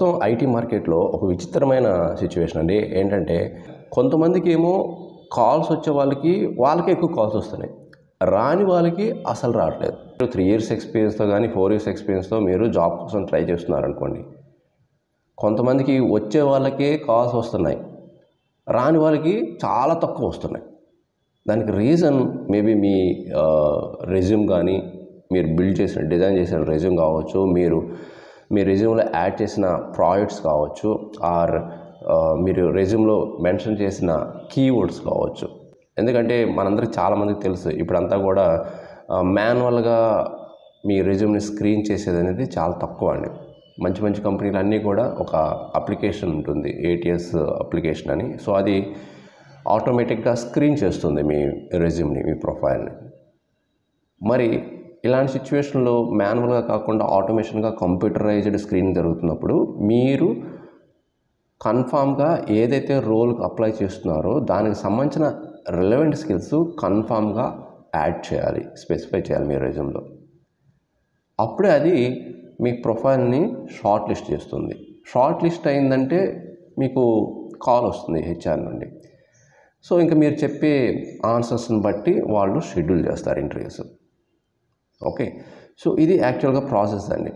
ప్రస్తుతం ఐటీ మార్కెట్లో ఒక విచిత్రమైన సిచ్యువేషన్ అండి. ఏంటంటే కొంతమందికి ఏమో కాల్స్ వచ్చే వాళ్ళకే ఎక్కువ కాల్స్ వస్తున్నాయి. రాని వాళ్ళకి అసలు రావట్లేదు. 3 ఇయర్స్ ఎక్స్పీరియన్స్తో కానీ 4 ఇయర్స్ ఎక్స్పీరియన్స్తో మీరు జాబ్ కోసం ట్రై చేస్తున్నారనుకోండి, కొంతమందికి వచ్చే వాళ్ళకే కాల్స్ వస్తున్నాయి, రాని వాళ్ళకి చాలా తక్కువ వస్తున్నాయి. దానికి రీజన్ మేబీ మీ రెజ్యూమ్ కానీ, మీరు బిల్డ్ చేసిన డిజైన్ చేసిన రెజ్యూమ్ కావచ్చు, మీరు మీ రెజ్యూమ్లో యాడ్ చేసిన ప్రాజెక్ట్స్ కావచ్చు, ఆర్ మీరు రెజ్యూమ్లో మెన్షన్ చేసిన కీవర్డ్స్ కావచ్చు. ఎందుకంటే మనందరికి చాలామందికి తెలుసు, ఇప్పుడంతా కూడా మాన్యువల్గా మీ రెజ్యూమ్ని స్క్రీన్ చేసేది అనేది చాలా తక్కువ అండి. మంచి మంచి కంపెనీలు అన్నీ కూడా ఒక అప్లికేషన్ ఉంటుంది, ATS అప్లికేషన్ అని. సో అది ఆటోమేటిక్గా స్క్రీన్ చేస్తుంది మీ రెజ్యూమ్ని, మీ ప్రొఫైల్ని. మరి ఇలాంటి సిచ్యువేషన్లో మాన్యువల్గా కాకుండా ఆటోమేషన్గా కంప్యూటరైజ్డ్ స్క్రీనింగ్ జరుగుతున్నప్పుడు మీరు కన్ఫామ్గా ఏదైతే రోల్కి అప్లై చేస్తున్నారో దానికి సంబంధించిన రిలవెంట్ స్కిల్స్ కన్ఫామ్గా యాడ్ చేయాలి, స్పెసిఫై చేయాలి మీ రెజ్యూమ్లో. అప్పుడే అది మీ ప్రొఫైల్ని షార్ట్ లిస్ట్ చేస్తుంది. షార్ట్ లిస్ట్ అయిందంటే మీకు కాల్ వస్తుంది HR నుండి. సో ఇంకా మీరు చెప్పే ఆన్సర్స్ని బట్టి వాళ్ళు షెడ్యూల్ చేస్తారు ఇంటర్వ్యూస్. ఓకే, సో ఇది యాక్చువల్గా ప్రాసెస్ అండి.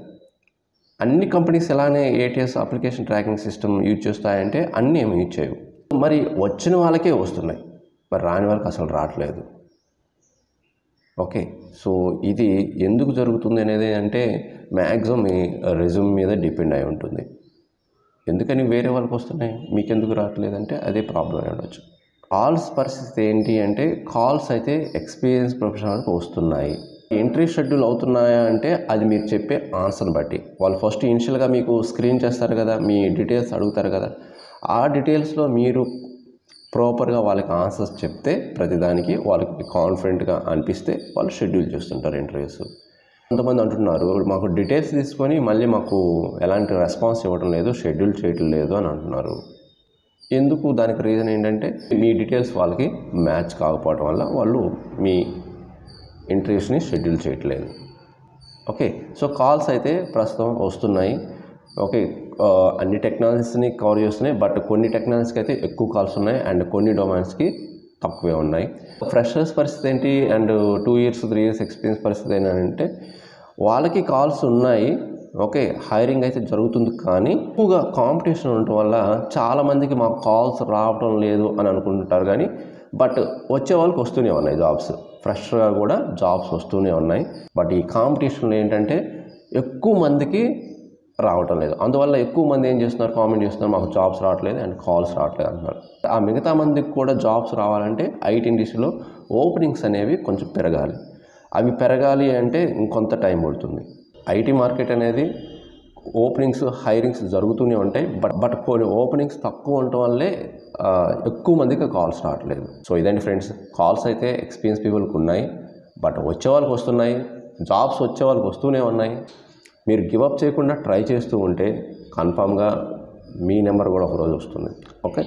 అన్ని కంపెనీస్ ఎలానే ATS application tracking system use చేస్తాయంటే అన్నీ ఏమి యూజ్ చేయవు. మరి వచ్చిన వాళ్ళకే వస్తున్నాయి, మరి రాని వాళ్ళకి అసలు రావట్లేదు. ఓకే, సో ఇది ఎందుకు జరుగుతుంది అనేది అంటే మ్యాక్సిమం మీ రెజ్యూమ్ మీద డిపెండ్ అయి ఉంటుంది. ఎందుకని వేరే వాళ్ళకి వస్తున్నాయి, మీకెందుకు రావట్లేదంటే అదే ప్రాబ్లం అయి ఉండొచ్చు. కాల్స్ పరిస్థితి ఏంటి అంటే, కాల్స్ అయితే ఎక్స్పీరియన్స్ ప్రొఫెషనల్కి వస్తున్నాయి. ఇంటర్వ్యూ షెడ్యూల్ అవుతున్నాయా అంటే అది మీరు చెప్పే ఆన్సర్ని బట్టి. వాళ్ళు ఫస్ట్ ఇనిషియల్గా మీకు స్క్రీన్ చేస్తారు కదా, మీ డీటెయిల్స్ అడుగుతారు కదా, ఆ డీటెయిల్స్లో మీరు ప్రాపర్గా వాళ్ళకి ఆన్సర్స్ చెప్తే, ప్రతిదానికి వాళ్ళకి కాన్ఫిడెంట్గా అనిపిస్తే వాళ్ళు షెడ్యూల్ చేస్తుంటారు ఇంటర్వ్యూస్. కొంతమంది అంటున్నారు, మాకు డీటెయిల్స్ తీసుకొని మళ్ళీ మాకు ఎలాంటి రెస్పాన్స్ ఇవ్వడం లేదు, షెడ్యూల్ చేయటం లేదు అని అంటున్నారు. ఎందుకు? దానికి రీజన్ ఏంటంటే మీ డీటెయిల్స్ వాళ్ళకి మ్యాచ్ కాకపోవడం వల్ల వాళ్ళు మీ ఇంటర్వ్యూస్ని షెడ్యూల్ చేయట్లేదు. ఓకే, సో కాల్స్ అయితే ప్రస్తుతం వస్తున్నాయి. ఓకే, అన్ని టెక్నాలజీస్ని కవర్ చేస్తున్నాయి, బట్ కొన్ని టెక్నాలజీస్కి అయితే ఎక్కువ కాల్స్ ఉన్నాయి అండ్ కొన్ని డొమైన్స్కి తక్కువే ఉన్నాయి. ఫ్రెషర్స్ పరిస్థితి ఏంటి అండ్ 2 ఇయర్స్ 3 ఇయర్స్ ఎక్స్పీరియన్స్ పరిస్థితి ఏంటంటే వాళ్ళకి కాల్స్ ఉన్నాయి. ఓకే, హైరింగ్ అయితే జరుగుతుంది, కానీ ఎక్కువగా కాంపిటీషన్ ఉండటం వల్ల చాలామందికి మాకు కాల్స్ రావటం లేదు అని అనుకుంటుంటారు. కానీ బట్ వచ్చే వాళ్ళకి వస్తూనే ఉన్నాయి జాబ్స్, ఫ్రెషర్గా కూడా జాబ్స్ వస్తూనే ఉన్నాయి. బట్ ఈ కాంపిటీషన్లో ఏంటంటే ఎక్కువ మందికి రావటం లేదు. అందువల్ల ఎక్కువ మంది ఏం చేస్తున్నారు, కామెంట్ చేస్తున్నారు, మాకు జాబ్స్ రావట్లేదు అండ్ కాల్స్ రావట్లేదు అంటున్నారు. ఆ మిగతా మందికి కూడా జాబ్స్ రావాలంటే ఐటీ ఇండస్ట్రీలో ఓపెనింగ్స్ అనేవి కొంచెం పెరగాలి. అవి పెరగాలి అంటే ఇంకొంత టైం పడుతుంది. ఐటీ మార్కెట్ అనేది ఓపెనింగ్స్, హైరింగ్స్ జరుగుతూనే ఉంటాయి, బట్ కొన్ని ఓపెనింగ్స్ తక్కువ ఉండటం వల్లే ఎక్కువ మందికి కాల్స్ రావట్లేదు. సో ఇదండి ఫ్రెండ్స్, కాల్స్ అయితే ఎక్స్పీరియన్స్ పీపుల్కి ఉన్నాయి, బట్ వచ్చే వాళ్ళకి వస్తున్నాయి, జాబ్స్ వచ్చే వాళ్ళకి వస్తూనే ఉన్నాయి. మీరు గివప్ చేయకుండా ట్రై చేస్తూ ఉంటే కన్ఫామ్గా మీ నెంబర్ కూడా ఒకరోజు వస్తుంది. ఓకే,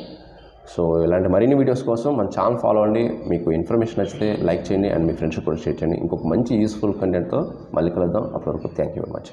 సో ఇలాంటి మరిన్ని వీడియోస్ కోసం మన ఛానల్ ఫాలో అవ్వండి. మీకు ఇన్ఫర్మేషన్ నచ్చితే లైక్ చేయండి అండ్ మీ ఫ్రెండ్స్కి కూడా షేర్ చేయండి. ఇంకొక మంచి యూస్ఫుల్ కంటెంట్తో మళ్ళీ కలుద్దాం. అప్పటివరకు థ్యాంక్ యూ వెరీ మచ్.